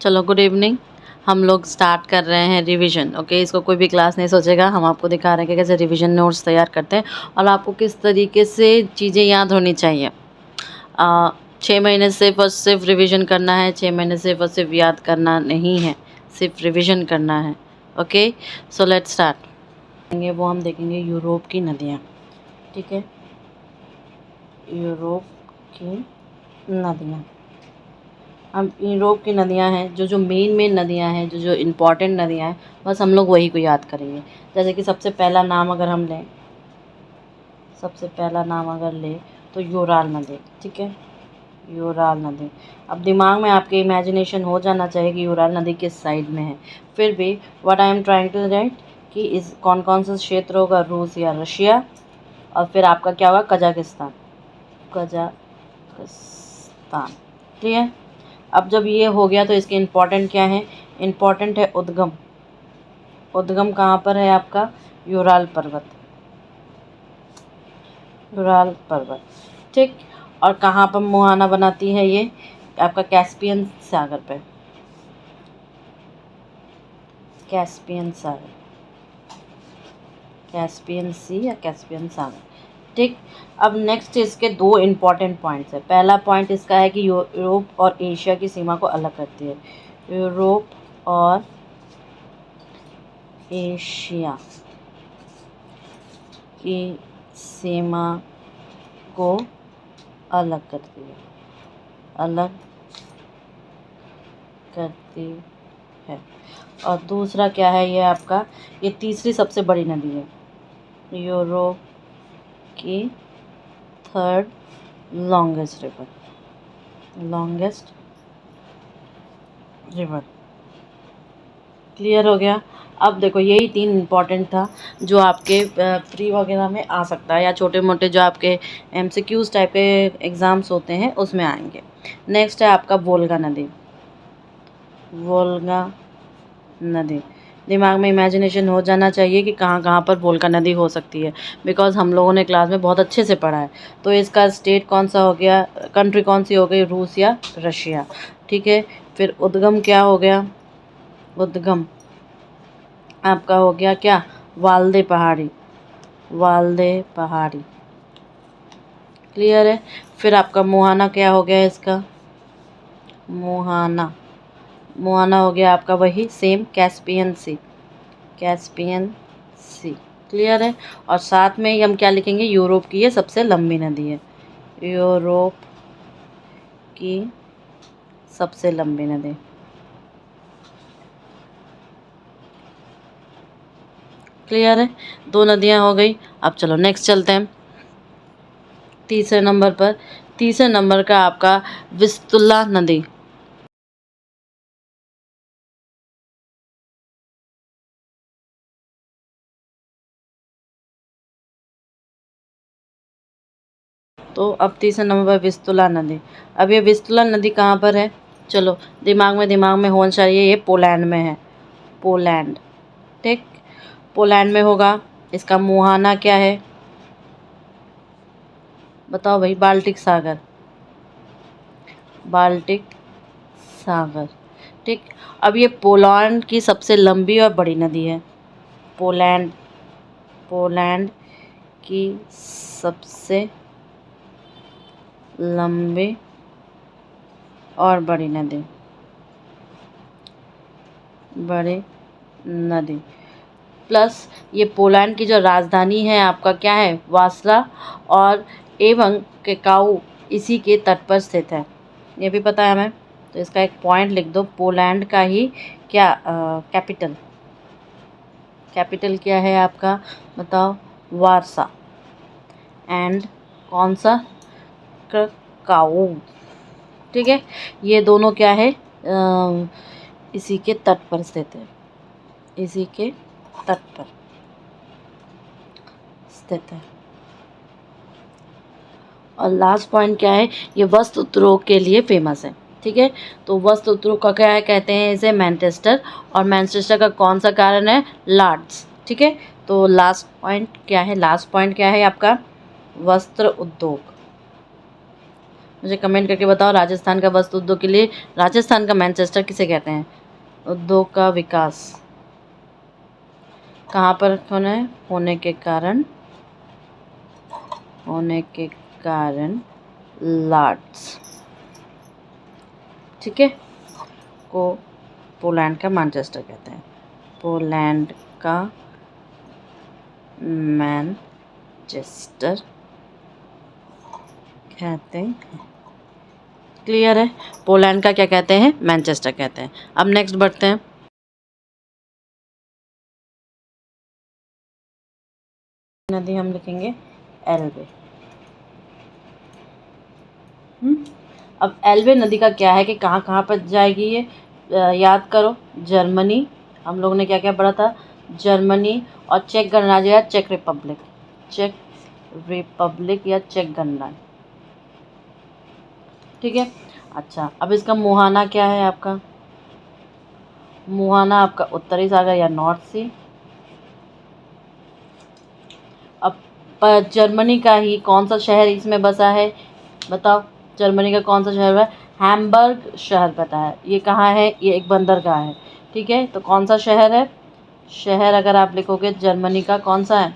चलो good evening. हम लोग स्टार्ट कर रहे हैं रिवीजन। ओके, इसको कोई भी क्लास नहीं सोचेगा। हम आपको दिखा रहे हैं कि कैसे रिवीजन नोट्स तैयार करते हैं और आपको किस तरीके से चीज़ें याद होनी चाहिए। 6 महीने से बस सिर्फ रिवीजन करना है, 6 महीने से बस सिर्फ याद करना नहीं है, सिर्फ रिवीजन करना है। Okay, so let's start. वो हम देखेंगे यूरोप की नदियाँ। ठीक है, यूरोप की नदियाँ। अब यूरोप की नदियाँ हैं, जो जो मेन नदियाँ हैं, जो जो इम्पॉर्टेंट नदियाँ हैं, बस हम लोग वही को याद करेंगे। जैसे कि सबसे पहला नाम अगर हम लें, सबसे पहला नाम अगर लें तो यूराल नदी। ठीक है, यूराल नदी। अब दिमाग में आपके इमेजिनेशन हो जाना चाहिए कि यूराल नदी किस साइड में है। फिर भी what I am trying to write कि इस कौन कौन सा क्षेत्र होगा, रूस या रशिया, और फिर आपका क्या होगा, कजाकिस्तान। कजाकिस्तान, ठीक है। अब जब ये हो गया तो इसके इम्पोर्टेंट क्या है, इम्पोर्टेंट है उद्गम। उद्गम कहाँ पर है आपका, यूराल पर्वत, यूराल पर्वत। ठीक, और कहाँ पर मुहाना बनाती है ये, आपका कैस्पियन सागर पे, कैस्पियन सागर, कैस्पियन सी या कैस्पियन सागर। ठीक, अब नेक्स्ट इसके दो इम्पॉर्टेंट पॉइंट्स है। पहला पॉइंट इसका है कि यूरोप और एशिया की सीमा को अलग करती है। यूरोप और एशिया की सीमा को अलग करती है, अलग करती है। और दूसरा क्या है ये आपका, ये तीसरी सबसे बड़ी नदी है, यूरोप की third longest river, longest river. Clear हो गया। अब देखो यही 3 इम्पॉर्टेंट था जो आपके प्री वगैरह में आ सकता है, या छोटे मोटे जो आपके MCQs टाइप के एग्ज़ाम्स होते हैं उसमें आएंगे। नेक्स्ट है आपका वोल्गा नदी, वोल्गा नदी। दिमाग में इमेजिनेशन हो जाना चाहिए कि कहाँ कहाँ पर वोल्गा नदी हो सकती है, बिकॉज हम लोगों ने क्लास में बहुत अच्छे से पढ़ा है। तो इसका स्टेट कौन सा हो गया, कंट्री कौन सी हो गई, रूस या रशिया। ठीक है, फिर उद्गम क्या हो गया, उद्गम आपका हो गया क्या, वाल्दे पहाड़ी, वाल्दे पहाड़ी। क्लियर है। फिर आपका मुहाना क्या हो गया इसका, मुहाना, मुहाना हो गया आपका वही सेम कैस्पियन सी, कैस्पियन सी। क्लियर है। और साथ में ही हम क्या लिखेंगे, यूरोप की ये सबसे लंबी नदी है, यूरोप की सबसे लंबी नदी। क्लियर है, 2 नदियाँ हो गई। अब चलो नेक्स्ट चलते हैं तीसरे नंबर पर। तीसरे नंबर का आपका विस्तुला नदी। तो अब तीसरे नंबर पर विस्तुला नदी। अब ये विस्तुला नदी कहाँ पर है, चलो दिमाग में होना चाहिए, ये पोलैंड में है, पोलैंड। ठीक, पोलैंड में होगा। इसका मुहाना क्या है, बताओ भाई, बाल्टिक सागर, बाल्टिक सागर। ठीक, अब ये पोलैंड की सबसे लंबी और बड़ी नदी है, पोलैंड, पोलैंड की सबसे लंबी और बड़ी नदी, बड़ी नदी। प्लस ये पोलैंड की जो राजधानी है आपका क्या है, वार्सा, और एवं केकाउ इसी के तट पर स्थित है, ये भी पता है हमें। तो इसका एक पॉइंट लिख दो, पोलैंड का ही क्या कैपिटल, कैपिटल क्या है आपका, बताओ, वार्सा, एंड कौन सा, केकाउ। ठीक है, ये दोनों क्या है, इसी के तट पर स्थित है, इसी के तट पर स्थित है। और लास्ट पॉइंट क्या है, ये वस्त्र उद्योग के लिए फेमस है। ठीक है, तो वस्त्र उद्योग का क्या है, कहते हैं इसे मैनचेस्टर, और मैनचेस्टर का कौन सा कारण है, लॉर्ड्स। ठीक है, तो लास्ट पॉइंट क्या है, लास्ट पॉइंट क्या है आपका, वस्त्र उद्योग, मुझे कमेंट करके बताओ, राजस्थान का वस्त्र उद्योग के लिए राजस्थान का मैनचेस्टर किसे कहते हैं? उद्योग का विकास कहाँ पर होना है? होने के कारण लॉर्ड्स, ठीक है, को पोलैंड का मैनचेस्टर कहते हैं। पोलैंड का मैनचेस्टर कहते हैं। क्लियर है? पोलैंड का क्या कहते हैं? मैनचेस्टर कहते हैं। अब नेक्स्ट बढ़ते हैं। नदी हम लिखेंगे एल्बे। अब एल्बे नदी का क्या है कि कहाँ कहाँ पर जाएगी ये? याद करो, जर्मनी, हम लोगों ने क्या क्या पढ़ा था? जर्मनी और चेक गणराज्य या चेक रिपब्लिक या चेक गणराज्य, ठीक है। अच्छा, अब इसका मुहाना क्या है आपका? मुहाना आपका उत्तरी सागर या नॉर्थ सी। अब जर्मनी का ही कौन सा शहर इसमें बसा है? बताओ, जर्मनी का कौन सा शहर है? हैम्बर्ग शहर पता है। ये कहाँ है? ये एक बंदरगाह है, ठीक है। तो कौन सा शहर है? शहर अगर आप लिखोगे जर्मनी का कौन सा है?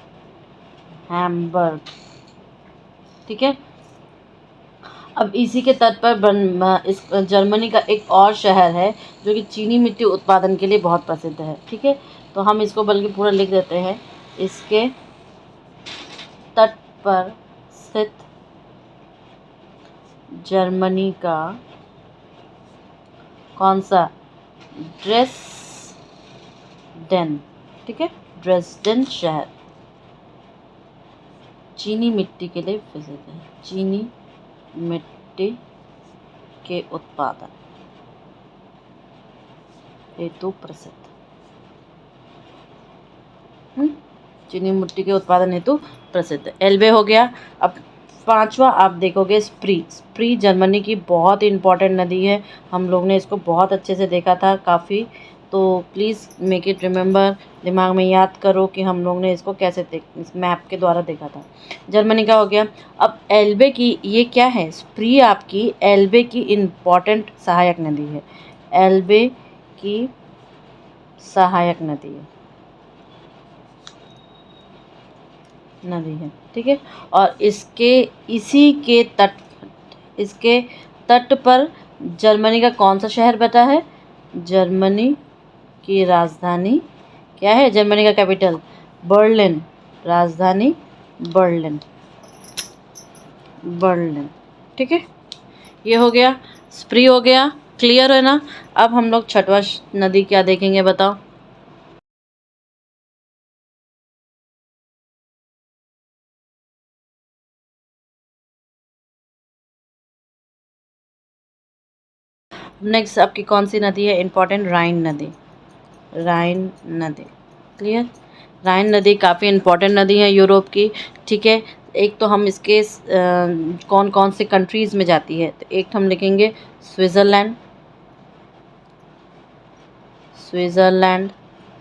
हैम्बर्ग, ठीक है। अब इसी के तट पर इस जर्मनी का एक और शहर है जो कि चीनी मिट्टी उत्पादन के लिए बहुत प्रसिद्ध है, ठीक है। तो हम इसको बल्कि पूरा लिख देते हैं, इसके तट पर स्थित जर्मनी का कौन सा? ड्रेसडेन, ठीक है। ड्रेसडेन शहर चीनी मिट्टी के लिए प्रसिद्ध है। चीनी मिट्टी के उत्पादन हेतु प्रसिद्ध। चीनी मिट्टी के उत्पादन हेतु प्रसिद्ध। एल्बे हो गया। अब पांचवा आप देखोगे स्प्री जर्मनी की बहुत ही इम्पोर्टेंट नदी है। हम लोग ने इसको बहुत अच्छे से देखा था काफ़ी, तो प्लीज़ मेक इट रिमेंबर, दिमाग में याद करो कि हम लोग ने इसको कैसे इस मैप के द्वारा देखा था। जर्मनी का हो गया। अब एल्बे की ये क्या है? स्प्री आपकी एल्बे की इम्पॉर्टेंट सहायक नदी है। एल्बे की सहायक नदी है, ठीक है। और इसके तट पर जर्मनी का कौन सा शहर बता है? जर्मनी की राजधानी क्या है? जर्मनी का कैपिटल बर्लिन, राजधानी बर्लिन, ठीक है। ये हो गया, स्प्री हो गया, क्लियर है ना? अब हम लोग छठवा नदी क्या देखेंगे बताओ? नेक्स्ट आपकी कौन सी नदी है इम्पोर्टेंट? राइन नदी। क्लियर? राइन नदी काफ़ी इम्पोर्टेंट नदी है यूरोप की, ठीक है। एक तो हम इसके कौन कौन से कंट्रीज़ में जाती है, तो एक हम लिखेंगे स्विट्ज़रलैंड,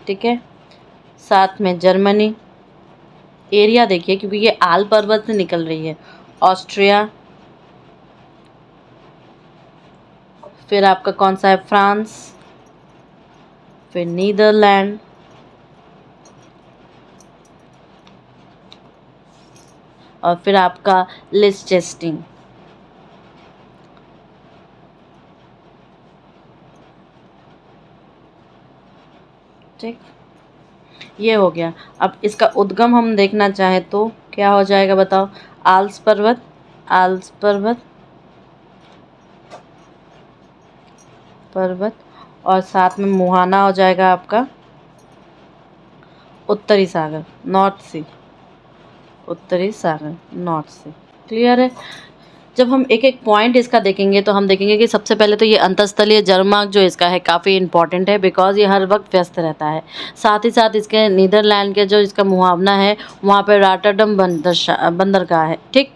ठीक है। साथ में जर्मनी, एरिया देखिए क्योंकि ये आल पर्वत से निकल रही है, ऑस्ट्रिया, फिर आपका कौन सा है? फ्रांस, फिर नीदरलैंड, और फिर आपका लिechtenstein, ठीक। ये हो गया। अब इसका उद्गम हम देखना चाहें तो क्या हो जाएगा बताओ? आल्प्स पर्वत और साथ में मुहाना हो जाएगा आपका उत्तरी सागर, नॉर्थ सी। क्लियर है? जब हम एक एक पॉइंट इसका देखेंगे तो हम देखेंगे कि सबसे पहले तो ये अंतःस्थलीय जलमार्ग जो इसका है काफ़ी इंपॉर्टेंट है, बिकॉज ये हर वक्त व्यस्त रहता है। साथ ही साथ इसके नीदरलैंड के जो इसका मुहावना है वहाँ पे रॉटरडम बंदरगाह है, ठीक।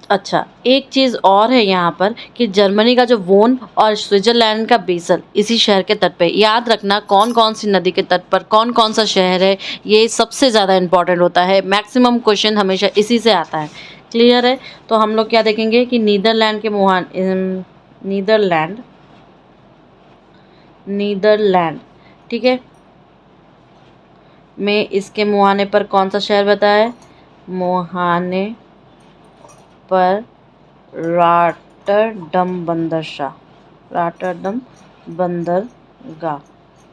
अच्छा, एक चीज़ और है यहाँ पर कि जर्मनी का जो वोन और स्विट्ज़रलैंड का बेसल इसी शहर के तट पे। याद रखना कौन कौन सी नदी के तट पर कौन कौन सा शहर है, ये सबसे ज़्यादा इम्पॉर्टेंट होता है। मैक्सिमम क्वेश्चन हमेशा इसी से आता है, क्लियर है। तो हम लोग क्या देखेंगे कि नीदरलैंड के नीदरलैंड, ठीक है, में इसके मुहाने पर कौन सा शहर बताया है? मुहाने पर रॉटरडम बंदरगाह,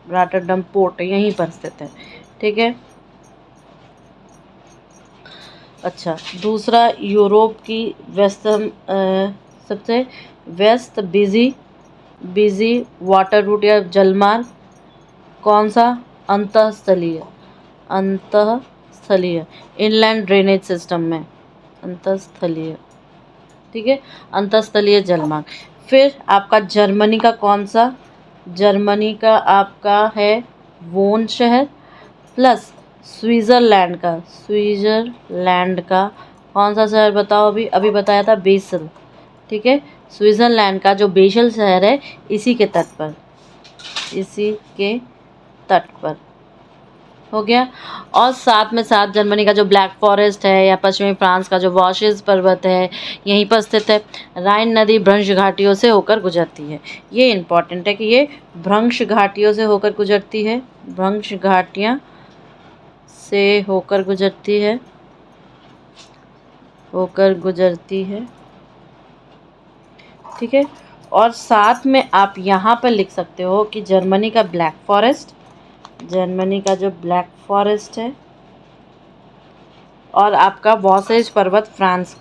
रॉटरडम पोर्ट यहीं पर स्थित है, ठीक है। अच्छा, दूसरा यूरोप की सबसे व्यस्त बिजी वाटर रूट या जलमार्ग कौन सा? अंतःस्थलीय इनलैंड ड्रेनेज सिस्टम में, अंतःस्थलीय, ठीक है, अंतःस्थलीय जलमार्ग। फिर आपका जर्मनी का कौन सा? जर्मनी का आपका है वोन शहर, प्लस स्विट्ज़रलैंड का कौन सा शहर बताओ? अभी बताया था बेसल, ठीक है। स्विट्ज़रलैंड का जो बेसल शहर है इसी के तट पर हो गया। और साथ में साथ जर्मनी का जो ब्लैक फॉरेस्ट है या पश्चिमी फ्रांस का जो वॉशेस पर्वत है यहीं पर स्थित है। राइन नदी भ्रंश घाटियों से होकर गुजरती है। ये इम्पॉर्टेंट है कि ये भ्रंश घाटियों से होकर गुजरती है, भ्रंश घाटियाँ से होकर गुजरती है, ठीक है। और साथ में आप यहाँ पर लिख सकते हो कि जर्मनी का जो ब्लैक फॉरेस्ट है और आपका वॉसेज पर्वत फ्रांस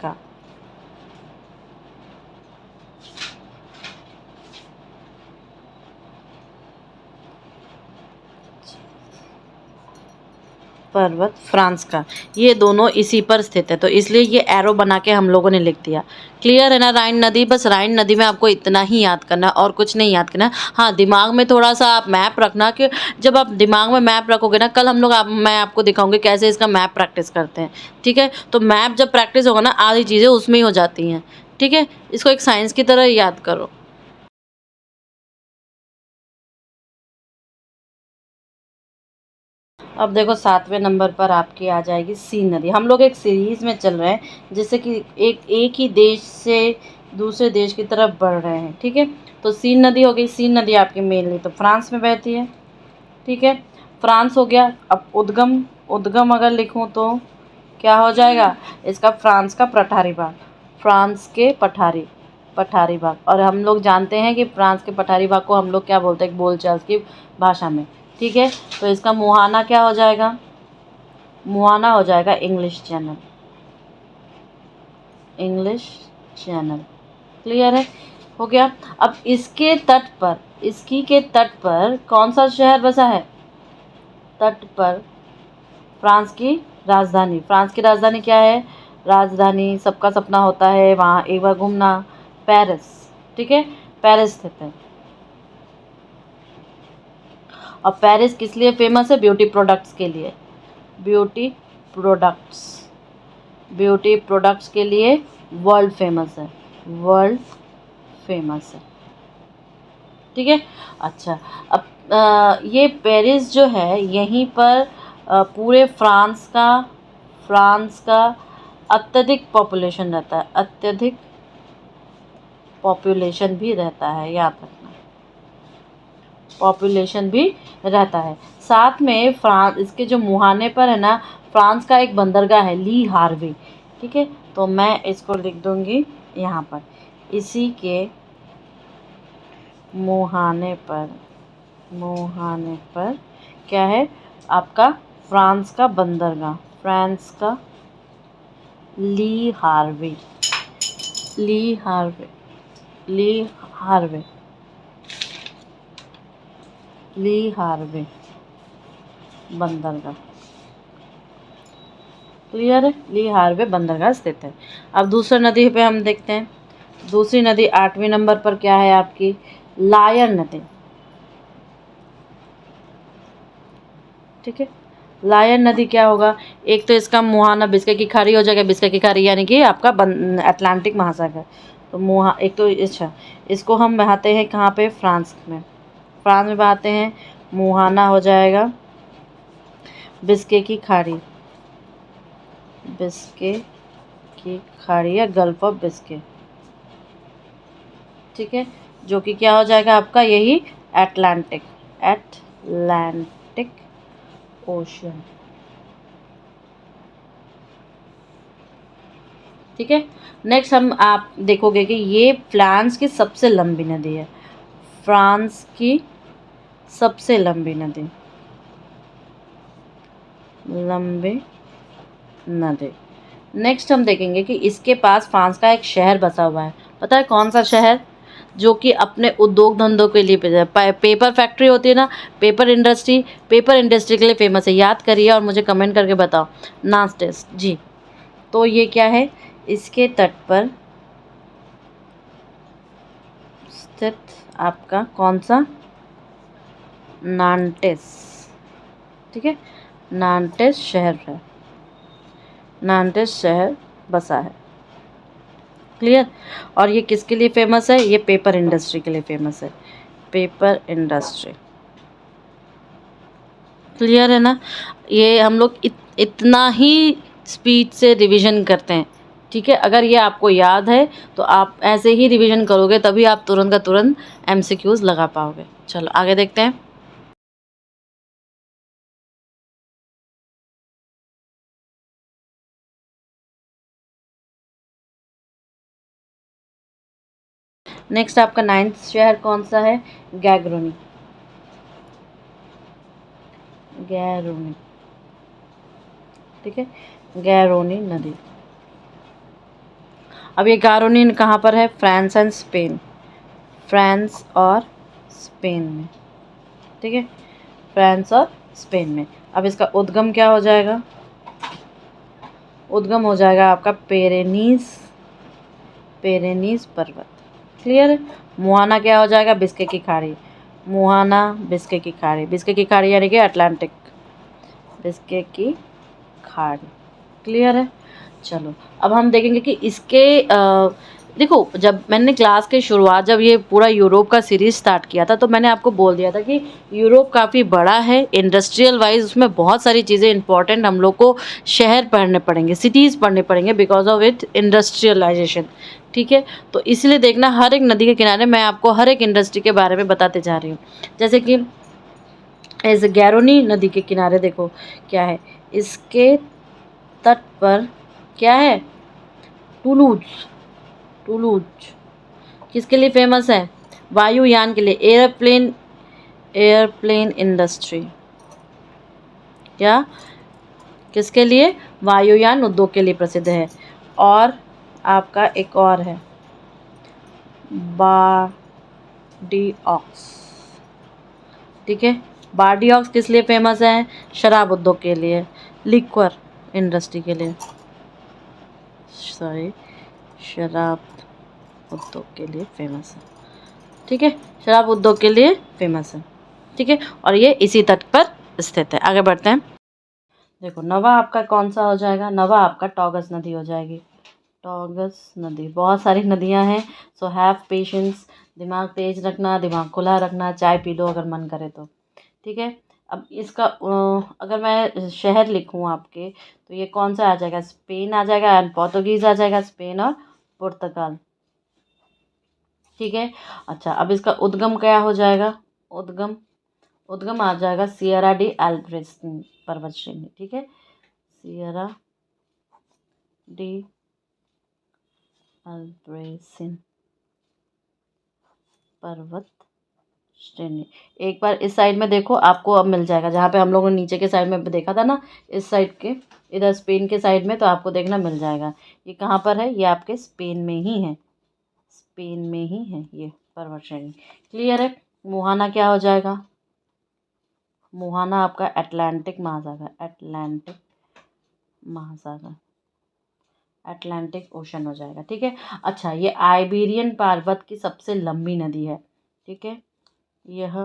का, ये दोनों इसी पर स्थित है, तो इसलिए ये एरो बना के हम लोगों ने लिख दिया। क्लियर है ना? राइन नदी, बस राइन नदी में आपको इतना ही याद करना और कुछ नहीं याद करना। हाँ, दिमाग में थोड़ा सा आप मैप रखना कि जब आप दिमाग में मैप रखोगे ना, कल मैं आपको दिखाऊंगी कैसे इसका मैप प्रैक्टिस करते हैं, ठीक है। तो मैप जब प्रैक्टिस होगा ना, आधी चीज़ें उसमें ही हो जाती हैं, ठीक है। इसको एक साइंस की तरह याद करो। अब देखो 7वें नंबर पर आपकी आ जाएगी सी नदी। हम लोग एक सीरीज़ में चल रहे हैं जिससे कि एक ही देश से दूसरे देश की तरफ बढ़ रहे हैं, ठीक है। तो सी नदी हो गई। सी नदी आपकी मेनली तो फ्रांस में बहती है, ठीक है। फ्रांस हो गया। अब उद्गम अगर लिखूं तो क्या हो जाएगा इसका? फ्रांस का पठारी भाग, फ्रांस के पठारी भाग। और हम लोग जानते हैं कि फ्रांस के पठारी भाग को हम लोग क्या बोलते हैं बोलचाल की भाषा में, ठीक है। तो इसका मुहाना क्या हो जाएगा? मुहाना हो जाएगा इंग्लिश चैनल। क्लियर है? हो गया। अब इसके तट पर कौन सा शहर बसा है? तट पर फ्रांस की राजधानी क्या है? राजधानी सबका सपना होता है वहाँ एक बार घूमना, पेरिस, ठीक है। पेरिस स्थित है। और पेरिस किस लिए फेमस है? ब्यूटी प्रोडक्ट्स के लिए। ब्यूटी प्रोडक्ट्स के लिए वर्ल्ड फेमस है, ठीक है। अच्छा, अब ये पेरिस जो है यहीं पर पूरे फ्रांस का अत्यधिक पॉपुलेशन भी रहता है, याद रखना, पॉपुलेशन भी रहता है। साथ में फ्रांस इसके जो मुहाने पर है ना, फ्रांस का एक बंदरगाह है ली हार्वे, ठीक है। तो मैं इसको लिख दूंगी यहाँ पर, इसी के मुहाने पर क्या है आपका? फ्रांस का बंदरगाह, फ्रांस का ली हार्वे बंदरगाह। क्लियर है? ली हार्वे बंदरगाह स्थित है। अब दूसरी नदी पे हम देखते हैं। दूसरी नदी 8वें नंबर पर क्या है आपकी? लायर नदी, ठीक है। लायर नदी क्या होगा? एक तो इसका मुहाना बिस्के की खाड़ी हो जाएगा, बिस्के की खाड़ी यानी कि आपका अटलांटिक महासागर। तो एक तो अच्छा, इसको हम बहाते हैं कहाँ पे? फ्रांस में बहाते हैं। मुहाना हो जाएगा बिस्के की की खाड़ी या गल्फ ऑफ बिस्के, ठीक है, जो कि क्या हो जाएगा आपका यही एटलांटिक एटलांटिक ओशन, ठीक है। नेक्स्ट हम आप देखोगे कि ये फ्रांस की सबसे लंबी नदी है, फ्रांस की सबसे लंबी नदी, लंबी नदी। नेक्स्ट हम देखेंगे कि इसके पास फ्रांस का एक शहर बसा हुआ है, पता है कौन सा शहर, जो कि अपने उद्योग धंधों के लिए पेपर फैक्ट्री होती है ना, पेपर इंडस्ट्री के लिए फेमस है। याद करिए और मुझे कमेंट करके बताओ। नास्टेस जी, तो ये क्या है, इसके तट पर स्थित आपका कौन सा, नांटेस, ठीक है, नांटेस शहर है, नांटेस शहर बसा है, क्लियर। और ये किसके लिए फेमस है, ये पेपर इंडस्ट्री के लिए फेमस है, पेपर इंडस्ट्री, क्लियर है ना। ये हम लोग इतना ही स्पीड से रिवीजन करते हैं, ठीक है। अगर ये आपको याद है तो आप ऐसे ही रिवीजन करोगे, तभी आप तुरंत का तुरंत एमसीक्यूज लगा पाओगे। चलो आगे देखते हैं। नेक्स्ट आपका 9th शहर कौन सा है, गैगरोनी, गैरोनी, ठीक है, गैरोनी नदी। अब ये गारोनी कहाँ पर है, फ्रांस एंड स्पेन, फ्रांस और स्पेन में, ठीक है, फ्रांस और स्पेन में। अब इसका उद्गम क्या हो जाएगा, उद्गम हो जाएगा आपका पेरेनीज पर्वत, क्लियर है। मुहाना क्या हो जाएगा, बिस्के की खाड़ी, मुहाना बिस्के की खाड़ी, बिस्के की खाड़ी यानी कि अटलांटिक, बिस्के की खाड़ी, क्लियर है। चलो अब हम देखेंगे कि इसके देखो, जब मैंने क्लास के शुरुआत, जब ये पूरा यूरोप का सीरीज स्टार्ट किया था, तो मैंने आपको बोल दिया था कि यूरोप काफ़ी बड़ा है इंडस्ट्रियल वाइज, उसमें बहुत सारी चीज़ें इंपॉर्टेंट हम लोग को शहर पढ़ने पड़ेंगे, सिटीज़ पढ़ने पड़ेंगे बिकॉज ऑफ इट इंडस्ट्रियलाइजेशन, ठीक है। तो इसलिए देखना, हर एक नदी के किनारे मैं आपको हर एक इंडस्ट्री के बारे में बताते जा रही हूँ। जैसे कि एज गैरोनी नदी के किनारे देखो क्या है, इसके तट पर क्या है, टुलूज, टुलूज किसके लिए फेमस है, वायुयान के लिए, एयरप्लेन इंडस्ट्री, क्या किसके लिए, वायुयान उद्योग के लिए प्रसिद्ध है। और आपका एक और है बार्डियॉक्स, ठीक है, बार्डियॉक्स किस लिए फेमस है, शराब उद्योग के लिए, लिक्वर इंडस्ट्री के लिए, सॉरी शराब उद्योग के लिए फेमस है, ठीक है, शराब उद्योग के लिए फेमस है, ठीक है। और ये इसी तट पर स्थित है। आगे बढ़ते हैं। देखो नवा आपका कौन सा हो जाएगा, नवा आपका टॉगस नदी हो जाएगी, टॉगस नदी। बहुत सारी नदियां हैं, सो हैव पेशेंस, दिमाग तेज रखना, दिमाग खुला रखना, चाय पी लो अगर मन करे तो, ठीक है। अब इसका अगर मैं शहर लिखूं आपके, तो ये कौन सा आ जाएगा, स्पेन आ जाएगा एंड पोर्तुगीज आ जाएगा, स्पेन और पुर्तगाल, ठीक है। अच्छा अब इसका उद्गम क्या हो जाएगा, उद्गम, उद्गम आ जाएगा सियरा डी एल्ब्रेसिन पर्वत श्रेणी, ठीक है, सियरा डी एल्ब्रेसिन पर्वत श्रेणी। एक बार इस साइड में देखो, आपको अब मिल जाएगा, जहाँ पे हम लोगों ने नीचे के साइड में देखा था ना, इस साइड के इधर स्पेन के साइड में, तो आपको देखना मिल जाएगा। ये कहाँ पर है, ये आपके स्पेन में ही है, स्पेन में ही है ये पर्वत श्रेणी, क्लियर है। मुहाना क्या हो जाएगा, मुहाना आपका अटलांटिक महासागर, अटलांटिक महासागर, अटलांटिक ओशन हो जाएगा, ठीक है। अच्छा ये आइबेरियन पर्वत की सबसे लंबी नदी है, ठीक है, यह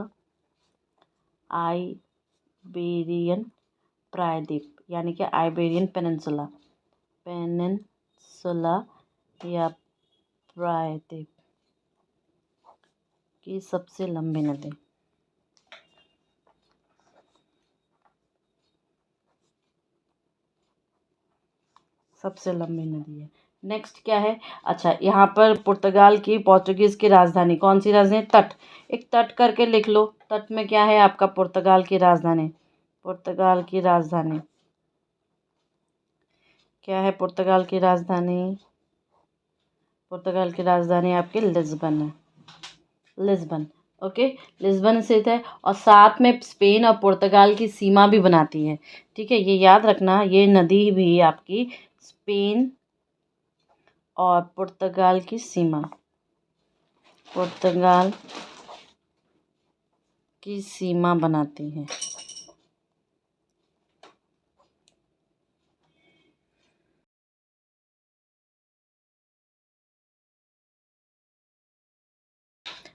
आइबेरियन प्रायद्वीप यानी कि आइबेरियन पेनिनसुला, पेनिनसुला या प्रायद्वीप की सबसे लंबी नदी, सबसे लंबी नदी है, नेक्स्ट क्या है, अच्छा यहाँ पर पुर्तगाल की पोर्तुगीज़ की राजधानी, कौन सी राजधानी, तट, एक तट करके लिख लो। तट में क्या है आपका, पुर्तगाल की राजधानी, पुर्तगाल की राजधानी क्या है, पुर्तगाल की राजधानी, पुर्तगाल की राजधानी आपकी लिस्बन है, लिस्बन। ओके, लिस्बन स्थित है और साथ में स्पेन और पुर्तगाल की सीमा भी बनाती है। ठीक है, ये याद रखना, ये नदी भी आपकी स्पेन और पुर्तगाल की सीमा, पुर्तगाल की सीमा बनाती है।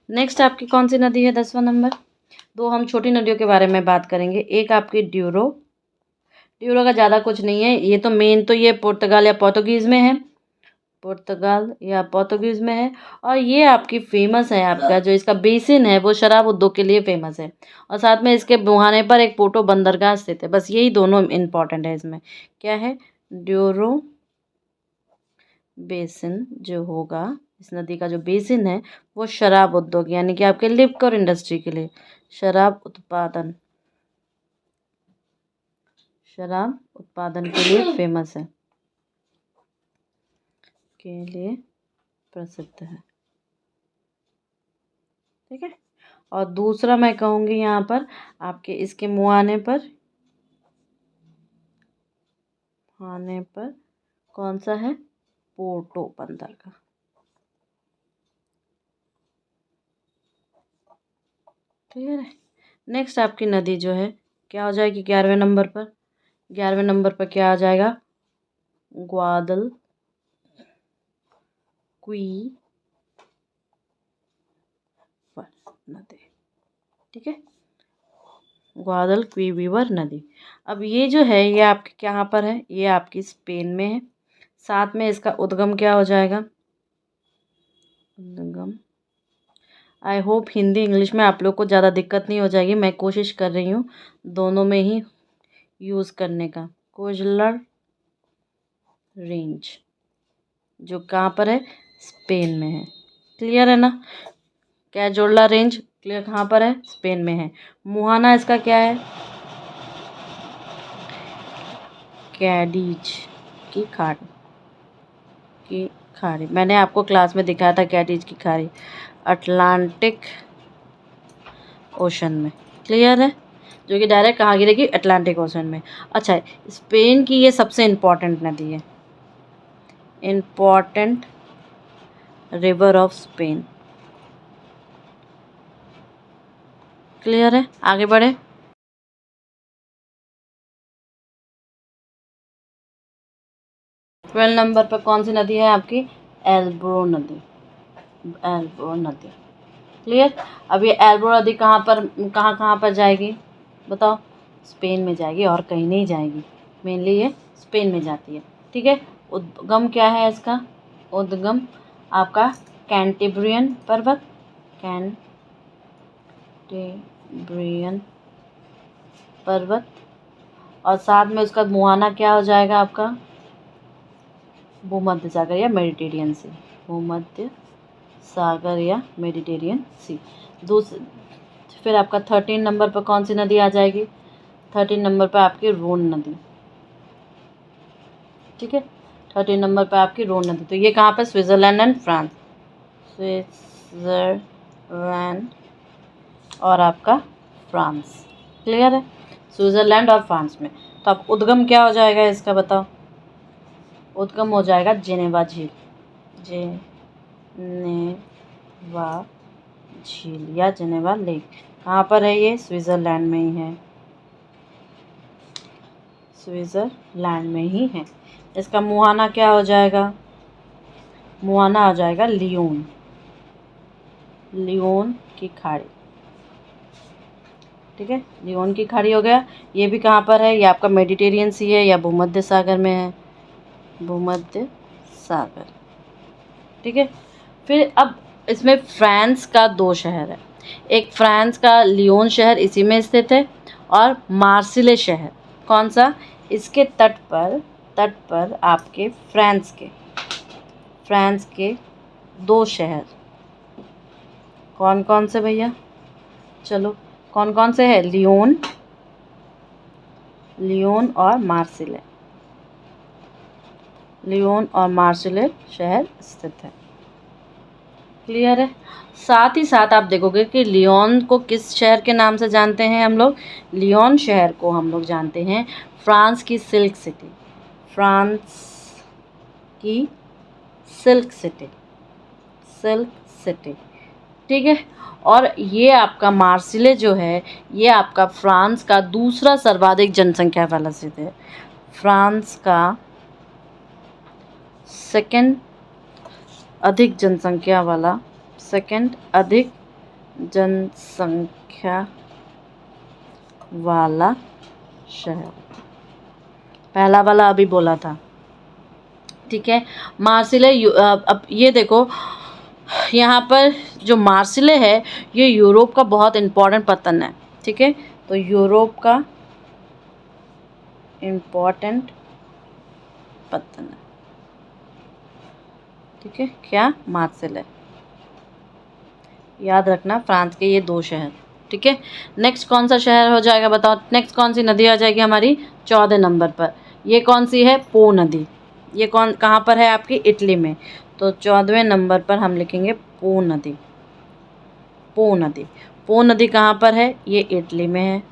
नेक्स्ट आपकी कौन सी नदी है, 10वां नंबर। दो हम छोटी नदियों के बारे में बात करेंगे। एक आपकी ड्यूरो, ड्यूरो का ज़्यादा कुछ नहीं है, ये तो मेन तो ये पुर्तगाल या पोर्तुगीज़ में है, पुर्तगाल या पोर्तुगीज़ में है। और ये आपकी फेमस है, आपका जो इसका बेसिन है वो शराब उद्योग के लिए फेमस है। और साथ में इसके मुहाने पर एक पोर्टो बंदरगाह स्थित है। बस यही दोनों इम्पॉर्टेंट है इसमें। क्या है, ड्यूरो बेसिन जो होगा, इस नदी का जो बेसिन है वो शराब उद्योग यानी कि आपके लिक्वर इंडस्ट्री के लिए, शराब उत्पादन, शराब उत्पादन के लिए फेमस है, के लिए प्रसिद्ध है। ठीक है, और दूसरा मैं कहूँगी यहाँ पर आपके इसके मुहाने पर, मुहाने पर कौन सा है, पोर्टो बंदरगाह। क्लियर है। नेक्स्ट आपकी नदी जो है क्या हो जाएगी 11वें नंबर पर, 11वें नंबर पर क्या आ जाएगा, ग्वादल क्वी नदी। ठीक है, ग्वादल क्विवीवर नदी। अब ये जो है ये आपके कहाँ पर है, ये आपकी स्पेन में है। साथ में इसका उद्गम क्या हो जाएगा, उद्गम, आई होप हिंदी इंग्लिश में आप लोग को ज़्यादा दिक्कत नहीं हो जाएगी, मैं कोशिश कर रही हूँ दोनों में ही यूज़ करने का। कोजलर रेंज जो कहाँ पर है, स्पेन में है। क्लियर है ना, कैजोला रेंज क्लियर कहाँ पर है, स्पेन में है। मुहाना इसका क्या है, कैडीज की खाड़ी, की खाड़ी, मैंने आपको क्लास में दिखाया था कैडीज की खाड़ी, अटलांटिक ओशन में। क्लियर है, जो कि डायरेक्ट कहाँ गिरेगी, अटलांटिक ओशन में। अच्छा, स्पेन की ये सबसे इम्पॉर्टेंट नदी है, important river of Spain. Clear है, आगे बढ़े। 12 नंबर पर कौन सी नदी है आपकी, एल्ब्रो नदी, एल्ब्रो नदी। क्लियर। अब ये एल्ब्रो नदी कहाँ कहाँ पर जाएगी बताओ, स्पेन में जाएगी और कहीं नहीं जाएगी, मेनली ये स्पेन में जाती है। ठीक है, उद्गम क्या है इसका, उद्गम आपका कैंटेब्रियन पर्वत, कैंटेब्रियन पर्वत, और साथ में उसका मुहाना क्या हो जाएगा आपका, भूमध्य सागर या मेडिटेरियन सी, भूमध्य सागर या मेडिटेरियन सी। फिर आपका 13 नंबर पर कौन सी नदी आ जाएगी, 13 नंबर पर आपकी रोन नदी। ठीक है, 13 नंबर पर आपकी रोन नदी। तो ये कहाँ पर, स्विट्ज़रलैंड एंड फ्रांस, स्विट्ज़रलैंड और आपका फ्रांस। क्लियर है, स्विट्ज़रलैंड और फ्रांस में। तो अब उद्गम क्या हो जाएगा इसका बताओ, उद्गम हो जाएगा जेनेवा झील, जेनेवा झील या जेनेवा लेक। कहाँ पर है ये, स्विट्ज़रलैंड में ही है, स्विट्ज़रलैंड में ही है। इसका मुहाना क्या हो जाएगा, मुहाना हो जाएगा लियोन, लियोन की खाड़ी। ठीक है, लियोन की खाड़ी हो गया। ये भी कहाँ पर है, ये आपका मेडिटेरियन सी है या भूमध्य सागर में है, भूमध्य सागर। ठीक है, फिर अब इसमें फ्रांस का 2 शहर है, एक फ्रांस का लियोन शहर इसी में स्थित है, और मार्सिले शहर, कौन सा, इसके तट पर आपके फ्रांस के फ्रांस के 2 शहर। कौन कौन से भैया? चलो कौन कौन से हैं? लियोन और मार्सिले। लियोन और मार्सिले शहर स्थित है। क्लियर है? साथ ही साथ आप देखोगे कि लियोन को किस शहर के नाम से जानते हैं हम लोग? लियोन शहर को हम लोग जानते हैं फ्रांस की सिल्क सिटी। फ्रांस की सिल्क सिटी, सिल्क सिटी। ठीक है। और ये आपका मार्सिले जो है, ये आपका फ्रांस का दूसरा सर्वाधिक जनसंख्या वाला सिटी है। फ्रांस का सेकंड अधिक जनसंख्या वाला शहर। पहला वाला अभी बोला था। ठीक है। मार्सिले अब ये देखो, यहाँ पर जो मार्सिले है ये यूरोप का बहुत इम्पोर्टेंट पतन है। ठीक है। तो यूरोप का इम्पोर्टेंट पतन है। ठीक है। क्या? मार्सिले। याद रखना फ्रांस के ये 2 शहर। ठीक है। नेक्स्ट कौन सा शहर हो जाएगा बताओ? नेक्स्ट कौन सी नदी आ जाएगी हमारी 14 नंबर पर? ये कौन सी है? पो नदी। ये कहाँ पर है आपकी? इटली में। तो 14वें नंबर पर हम लिखेंगे पो नदी। पो नदी। पो नदी कहाँ पर है? ये इटली में है।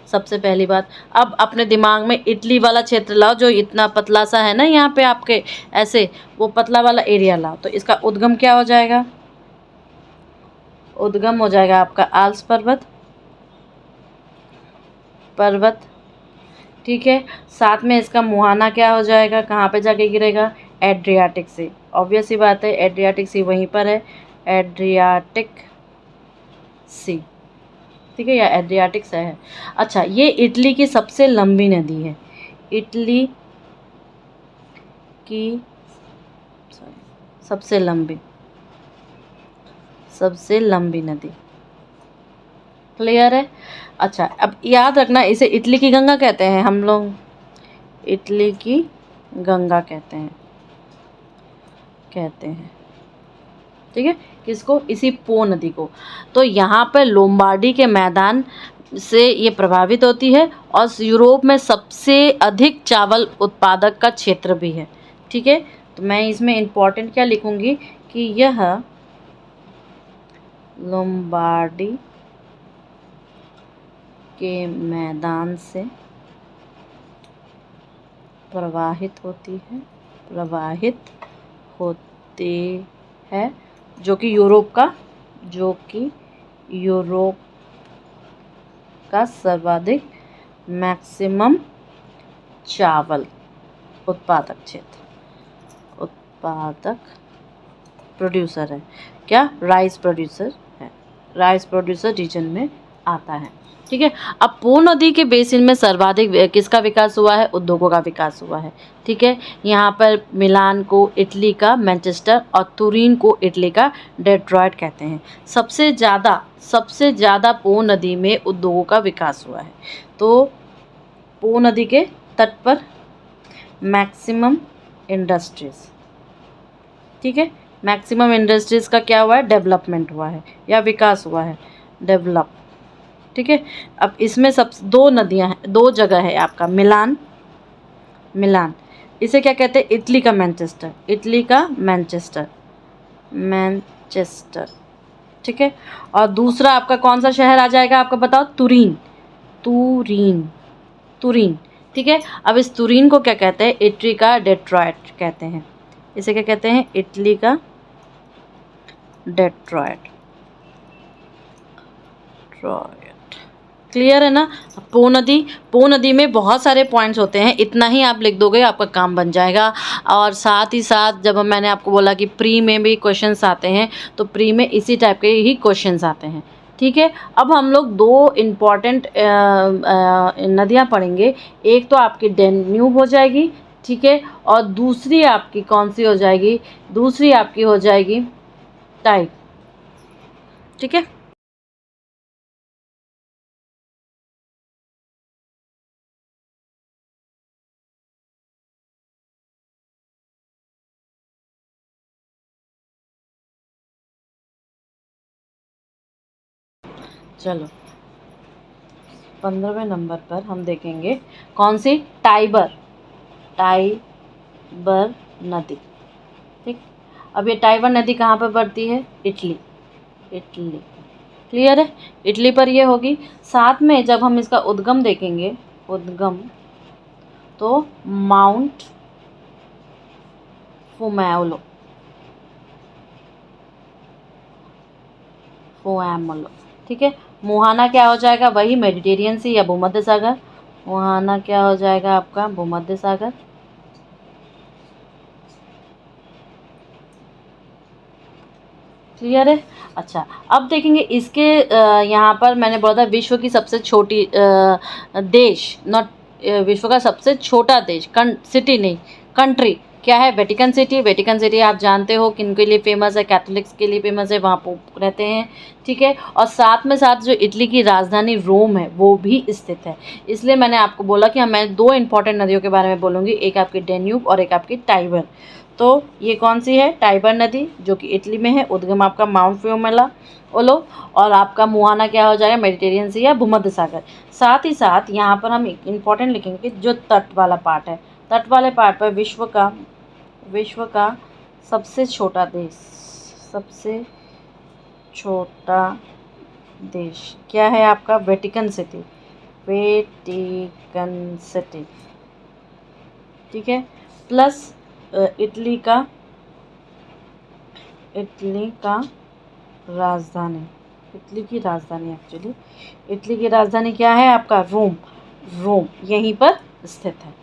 सबसे पहली बात, अब अपने दिमाग में इटली वाला क्षेत्र लाओ जो इतना पतला सा है ना यहाँ पे आपके, ऐसे वो पतला वाला एरिया लाओ। तो इसका उद्गम क्या हो जाएगा? उद्गम हो जाएगा आपका आल्प्स पर्वत। ठीक है। साथ में इसका मुहाना क्या हो जाएगा? कहाँ पे जाके गिरेगा? एड्रियाटिक सी। ऑब्वियस सी बात है, एड्रियाटिक सी वहीं पर है, एड्रियाटिक सी। ठीक है, या एड्रियाटिक सा है। अच्छा, ये इटली की सबसे लंबी नदी है। इटली की सबसे लंबी नदी। क्लियर है? अच्छा, अब याद रखना, इसे इटली की गंगा कहते हैं हम लोग। इटली की गंगा कहते हैं। ठीक है। किसको? इसी पो नदी को। तो यहाँ पर लोम्बार्डी के मैदान से ये प्रभावित होती है और यूरोप में सबसे अधिक चावल उत्पादक का क्षेत्र भी है। ठीक है। तो मैं इसमें इम्पोर्टेंट क्या लिखूँगी कि यह लोम्बार्डी के मैदान से प्रवाहित होती है, जो कि यूरोप का सर्वाधिक मैक्सिमम चावल उत्पादक प्रोड्यूसर है। क्या? राइस प्रोड्यूसर है। राइस प्रोड्यूसर रीजन में आता है। ठीक है। अब पो नदी के बेसिन में सर्वाधिक किसका विकास हुआ है? उद्योगों का विकास हुआ है। ठीक है। यहाँ पर मिलान को इटली का मैनचेस्टर और तुरीन को इटली का डेट्रॉयट कहते हैं। सबसे ज़्यादा पो नदी में उद्योगों का विकास हुआ है। तो पो नदी के तट पर मैक्सिमम इंडस्ट्रीज। ठीक है। मैक्सिमम इंडस्ट्रीज का क्या हुआ है? डेवलपमेंट हुआ है या विकास हुआ है, डेवलप। ठीक है। अब इसमें सब 2 नदियां हैं, 2 जगह है आपका। मिलान, इसे क्या कहते हैं? इटली का मैनचेस्टर। ठीक है। और दूसरा आपका कौन सा शहर आ जाएगा आपका? बताओ। तुरीन। ठीक है। अब इस तुरीन को क्या कहते हैं? इटली का डेट्रॉयट कहते हैं। इसे क्या कहते हैं? इटली का डेट्रॉयट। क्लियर है ना? पो नदी में बहुत सारे पॉइंट्स होते हैं, इतना ही आप लिख दोगे आपका काम बन जाएगा। और साथ ही साथ जब मैंने आपको बोला कि प्री में भी क्वेश्चंस आते हैं, तो प्री में इसी टाइप के ही क्वेश्चंस आते हैं। ठीक है। अब हम लोग 2 इम्पॉर्टेंट नदियाँ पढ़ेंगे। एक तो आपकी डेन्यूब हो जाएगी। ठीक है। और दूसरी आपकी कौन सी हो जाएगी? दूसरी आपकी हो जाएगी टाइप। ठीक है। चलो 15वें नंबर पर हम देखेंगे कौन सी, टाइबर, टाइबर नदी। ठीक, अब ये टाइबर नदी कहाँ पर बढ़ती है, इटली, इटली, क्लियर है, इटली पर ये होगी। साथ में जब हम इसका उद्गम देखेंगे, उद्गम, तो माउंट फुमैलो, फुएमलो, ठीक है। मुहाना क्या हो जाएगा, वही मेडिटेरियन सी या भूमध्य सागर, मुहाना क्या हो जाएगा आपका, भूमध्य सागर। क्लियर है। अच्छा, अब देखेंगे इसके यहाँ पर मैंने बोला था विश्व की सबसे छोटी देश, नॉट विश्व का सबसे छोटा देश, सिटी नहीं, कंट्री क्या है, वेटिकन सिटी। वेटिकन सिटी आप जानते हो किन के लिए फेमस है, कैथोलिक्स के लिए फेमस है, वहाँ पर रहते हैं, ठीक है। और साथ में साथ जो इटली की राजधानी रोम है वो भी स्थित है। इसलिए मैंने आपको बोला कि मैं दो इंपॉर्टेंट नदियों के बारे में बोलूँगी, एक आपकी डेन्यूब और एक आपकी टाइबर। तो ये कौन सी है, टाइबर नदी, जो कि इटली में है। उद्गम आपका माउंट फ्यूमेला ओलो, और आपका मुहाना क्या हो जाएगा, मेडिटेरियन सी या भूमध्य सागर। साथ ही साथ यहाँ पर हम इम्पॉर्टेंट लिखेंगे कि जो तट वाला पार्ट है, तट वाले पार्ट पर विश्व का सबसे छोटा देश, सबसे छोटा देश क्या है आपका, वेटिकन सिटी, वेटिकन सिटी, ठीक है। प्लस इटली का राजधानी, इटली की राजधानी एक्चुअली, इटली की राजधानी क्या है आपका, रोम, रोम यहीं पर स्थित है।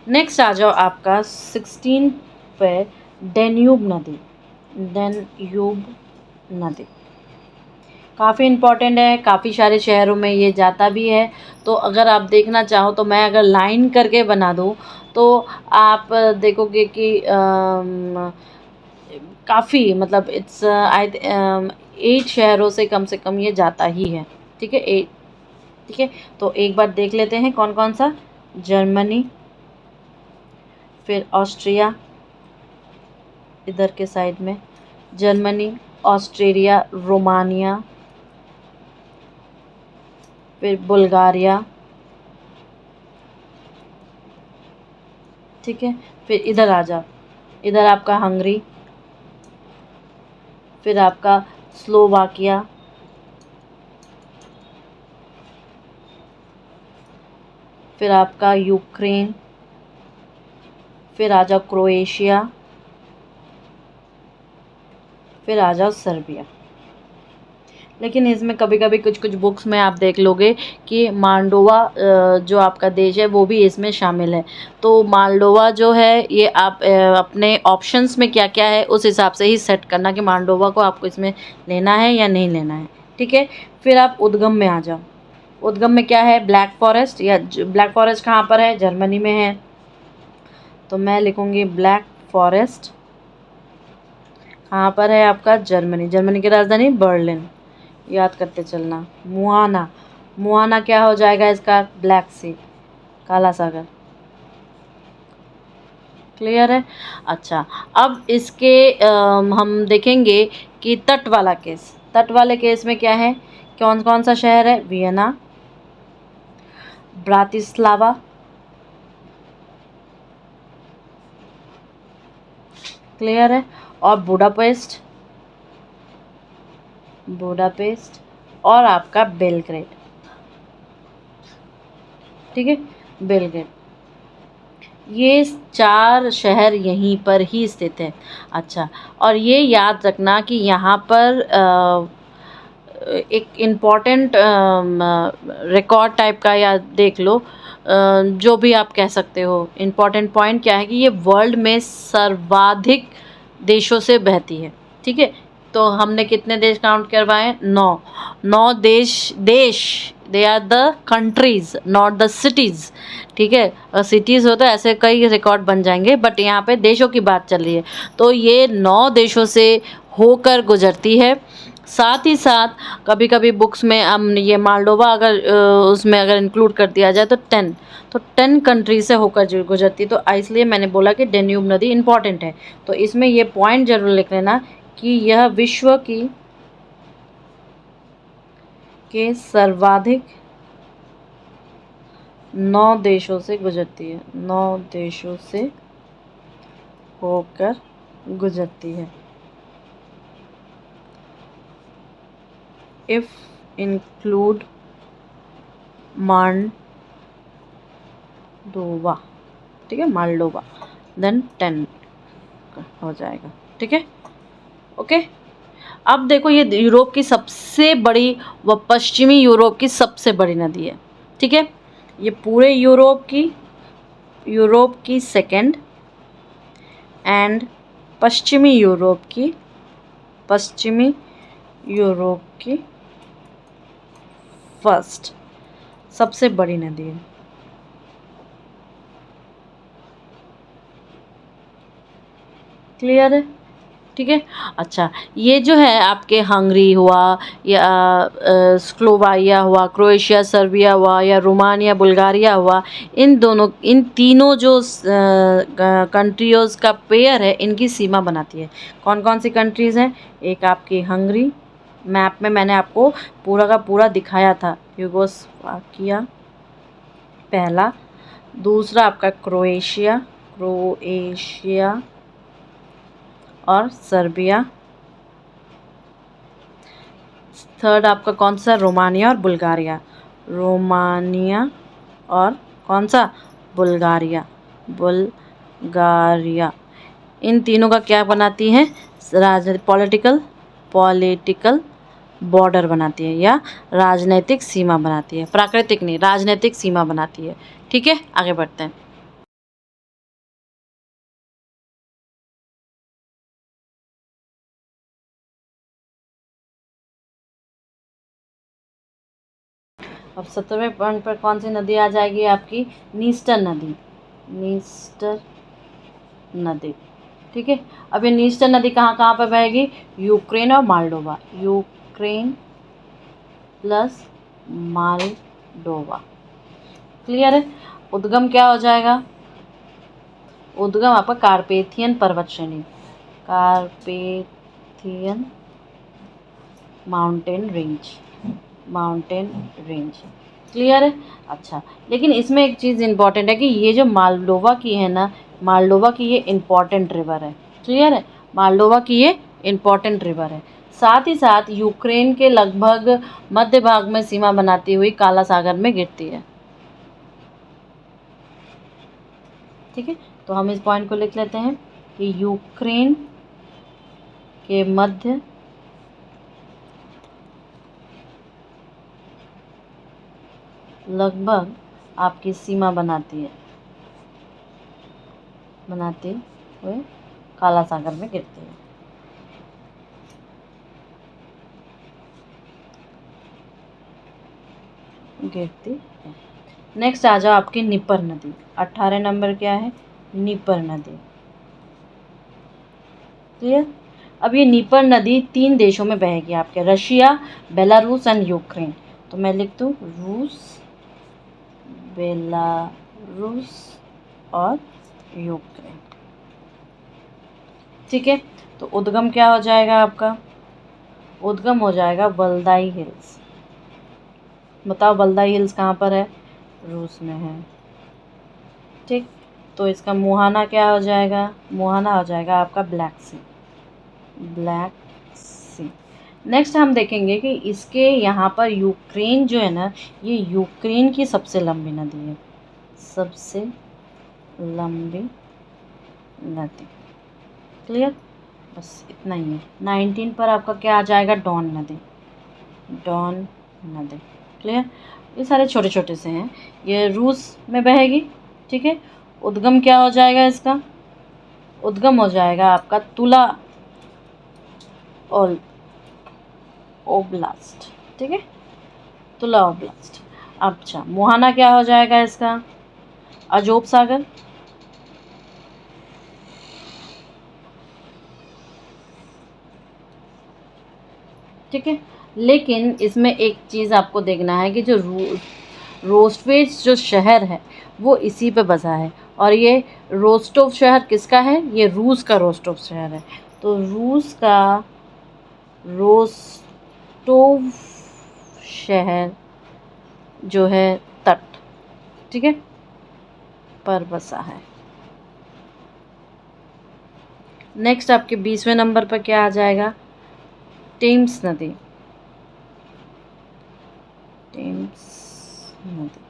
नेक्स्ट आ जाओ आपका 16 पे, डेन्यूब नदी, डेन्यूब नदी काफ़ी इम्पॉर्टेंट है, काफ़ी सारे शहरों में ये जाता भी है। तो अगर आप देखना चाहो तो मैं अगर लाइन करके बना दूँ तो आप देखोगे कि काफ़ी मतलब इट्स 8 शहरों से कम ये जाता ही है, ठीक है, 8, ठीक है। तो एक बार देख लेते हैं कौन कौन सा, जर्मनी, फिर ऑस्ट्रिया, इधर के साइड में जर्मनी, ऑस्ट्रेलिया, रोमानिया, फिर बुल्गारिया, ठीक है। फिर इधर आ जाओ, इधर आपका हंगरी, फिर आपका स्लोवाकिया, फिर आपका यूक्रेन, फिर आ जाओ क्रोएशिया, फिर आ जाओ सर्बिया। लेकिन इसमें कभी कभी कुछ कुछ बुक्स में आप देख लोगे कि माल्डोवा जो आपका देश है वो भी इसमें शामिल है। तो माल्डोवा जो है ये आप अपने ऑप्शंस में क्या क्या है उस हिसाब से ही सेट करना कि माल्डोवा को आपको इसमें लेना है या नहीं लेना है, ठीक है। फिर आप उद्गम में आ जाओ, उद्गम में क्या है, ब्लैक फॉरेस्ट, या ब्लैक फॉरेस्ट कहाँ पर है, जर्मनी में है। तो मैं लिखूँगी ब्लैक फॉरेस्ट कहाँ पर है आपका, जर्मनी, जर्मनी की राजधानी बर्लिन, याद करते चलना। मुहाना, मुहाना क्या हो जाएगा इसका, ब्लैक सी, काला सागर, क्लियर है। अच्छा, अब इसके हम देखेंगे कि तट वाला केस, तट वाले केस में क्या है, कौन कौन सा शहर है, वियना, ब्रातिस्लावा, क्लियर है, और बुडापेस्ट, बुडापेस्ट, और आपका बेलग्रेड, ठीक है, बेलग्रेड। ये 4 शहर यहीं पर ही स्थित है। अच्छा, और ये याद रखना कि यहाँ पर एक इम्पॉर्टेंट रिकॉर्ड टाइप का या देख लो, जो भी आप कह सकते हो, इम्पॉर्टेंट पॉइंट क्या है कि ये वर्ल्ड में सर्वाधिक देशों से बहती है, ठीक है। तो हमने कितने देश काउंट करवाए, 9 देश, they are the countries not the cities, ठीक है। सिटीज़ हो तो ऐसे कई रिकॉर्ड बन जाएंगे, बट यहाँ पे देशों की बात चल रही है। तो ये 9 देशों से होकर गुजरती है। साथ ही साथ कभी कभी बुक्स में हम ये माल्डोवा अगर उसमें अगर इंक्लूड कर दिया जाए तो 10 कंट्री से होकर गुजरती। तो इसलिए मैंने बोला कि डेन्यूब नदी इम्पॉर्टेंट है। तो इसमें ये पॉइंट जरूर लिख लेना कि यह विश्व की के सर्वाधिक 9 देशों से गुजरती है, 9 देशों से होकर गुजरती है। इफ इंक्लूड मालडोवा, ठीक है, मालडोवा, देन 10 हो जाएगा, ठीक है, ओके। अब देखो ये यूरोप की सबसे बड़ी व पश्चिमी यूरोप की सबसे बड़ी नदी है, ठीक है। ये पूरे यूरोप की सेकंड एंड पश्चिमी यूरोप की फर्स्ट सबसे बड़ी नदी है। क्लियर है, ठीक है। अच्छा, ये जो है आपके हंगरी हुआ या स्लोवाकिया हुआ, क्रोएशिया, सर्बिया हुआ या रोमानिया, बुल्गारिया हुआ, इन तीनों जो कंट्रीज़ का पेयर है, इनकी सीमा बनाती है। कौन कौन सी कंट्रीज़ हैं? एक आपकी हंगरी, मैप में मैंने आपको पूरा का पूरा दिखाया था, यूगोस्लाविया पहला, दूसरा आपका क्रोएशिया और सर्बिया, थर्ड आपका कौन सा? रोमानिया और बुल्गारिया, कौन सा? बुल्गारिया। इन तीनों का क्या बनाती हैं? पॉलिटिकल बॉर्डर बनाती है या राजनीतिक सीमा बनाती है, प्राकृतिक नहीं, राजनीतिक सीमा बनाती है, ठीक है। आगे बढ़ते हैं। अब 17वें पॉइंट पर कौन सी नदी आ जाएगी आपकी? नीस्टर नदी, ठीक है। अब ये नीस्टर नदी कहाँ कहाँ पर बहेगी? यूक्रेन और Moldova, Ukraine plus Moldova, clear है। उद्गम क्या हो जाएगा? उद्गम आपका कार्पेथियन पर्वत श्रेणी, कार्पेथियन माउंटेन रेंज, क्लियर है। अच्छा, लेकिन इसमें एक चीज़ इम्पॉर्टेंट है कि ये जो मालडोवा की है ना, मालडोवा की ये इम्पॉर्टेंट रिवर है, क्लियर है। मालडोवा की ये इम्पॉर्टेंट रिवर है, साथ ही साथ यूक्रेन के लगभग मध्य भाग में सीमा बनाती हुई काला सागर में गिरती है, ठीक है। तो हम इस पॉइंट को लिख लेते हैं कि यूक्रेन के मध्य लगभग आपकी सीमा बनाते हुए काला सागर में गिरती है। नेक्स्ट आ जाओ आपकी निपर नदी, 18 नंबर क्या है? निपर नदी, क्लियर। अब ये निपर नदी 3 देशों में बहेगी आपके, रशिया, बेलारूस एंड यूक्रेन। तो मैं लिख दूँ रूस, बेलारूस और यूक्रेन, ठीक है। तो उद्गम क्या हो जाएगा आपका? उद्गम हो जाएगा वल्दाई हिल्स। बताओ वल्दाई हिल्स कहाँ पर है? रूस में है, ठीक। तो इसका मुहाना क्या हो जाएगा? मुहाना हो जाएगा आपका ब्लैक सी। नेक्स्ट हम देखेंगे कि इसके यहाँ पर यूक्रेन जो है ना, ये यूक्रेन की सबसे लंबी नदी है, सबसे लंबी नदी, क्लियर। बस इतना ही है। 19 पर आपका क्या आ जाएगा? डॉन नदी, क्लियर। ये सारे छोटे छोटे से हैं, ये रूस में बहेगी, ठीक है। उद्गम क्या हो जाएगा इसका? उद्गम हो जाएगा आपका तुला ओब्लास्ट, ठीक है, तुला ओब्लास्ट। अच्छा, मुहाना क्या हो जाएगा इसका? अजोब सागर, ठीक है। लेकिन इसमें एक चीज़ आपको देखना है कि जो रोस्टोव जो शहर है वो इसी पे बसा है, और ये रोस्टोव शहर किसका है? ये रूस का रोस्टोव शहर है। तो रूस का रोस्टोव शहर जो है तट, ठीक है, पर बसा है। नेक्स्ट आपके 20वें नंबर पर क्या आ जाएगा? टेम्स नदी। टेम्स नदी,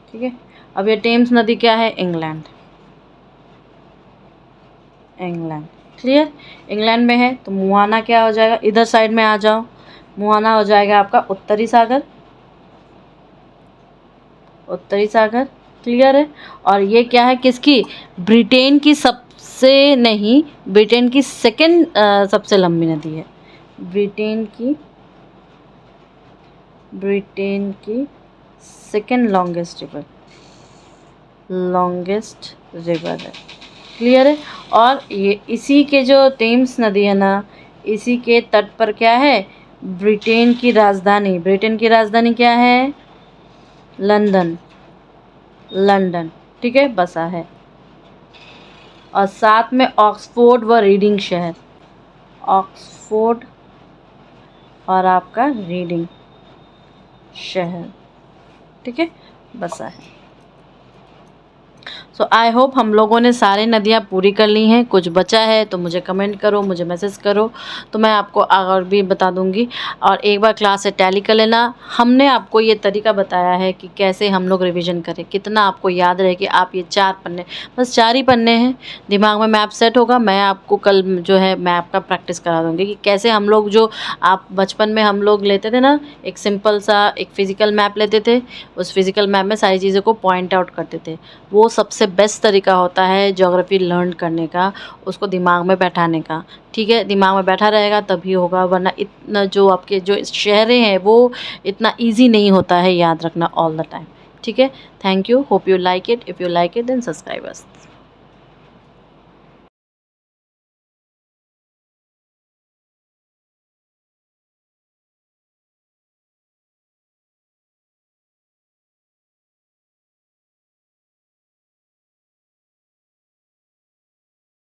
ठीक है। अब ये टेम्स नदी क्या है? इंग्लैंड। England, clear. इंग्लैंड में है तो मुहाना क्या हो जाएगा? इधर साइड में आ जाओ, मुहाना हो जाएगा आपका उत्तरी सागर। उत्तरी सागर, क्लियर है। और ये क्या है किसकी? ब्रिटेन की सबसे नहीं, ब्रिटेन की सेकंड सबसे लंबी नदी है। ब्रिटेन की सेकंड लॉन्गेस्ट रिवर है, क्लियर है। और ये इसी के जो टेम्स नदी है ना, इसी के तट पर क्या है? ब्रिटेन की राजधानी क्या है? लंदन, ठीक है, बसा है। और साथ में ऑक्सफोर्ड व रीडिंग शहर, ऑक्सफोर्ड और आपका रीडिंग शहर, ठीक है, बसा है। सो आई होप हम लोगों ने सारी नदियाँ पूरी कर ली हैं। कुछ बचा है तो मुझे कमेंट करो, मुझे मैसेज करो, तो मैं आपको और भी बता दूंगी। और एक बार क्लास से टैली कर लेना। हमने आपको ये तरीका बताया है कि कैसे हम लोग रिवीजन करें, कितना आपको याद रहे कि आप ये 4 पन्ने, बस 4 ही पन्ने हैं, दिमाग में मैप सेट होगा। मैं आपको कल जो है मैप का प्रैक्टिस करा दूँगी कि कैसे हम लोग, जो आप बचपन में हम लोग लेते थे ना, एक सिंपल सा एक फिज़िकल मैप लेते थे, उस फिज़िकल मैप में सारी चीज़ों को पॉइंट आउट करते थे। वो सबसे बेस्ट तरीका होता है ज्योग्राफी लर्न करने का, उसको दिमाग में बैठाने का, ठीक है। दिमाग में बैठा रहेगा तभी होगा, वरना इतना जो आपके जो शहरें हैं वो इतना इजी नहीं होता है याद रखना ऑल द टाइम, ठीक है। Thank you, hope you like it. If you like it then subscribe us.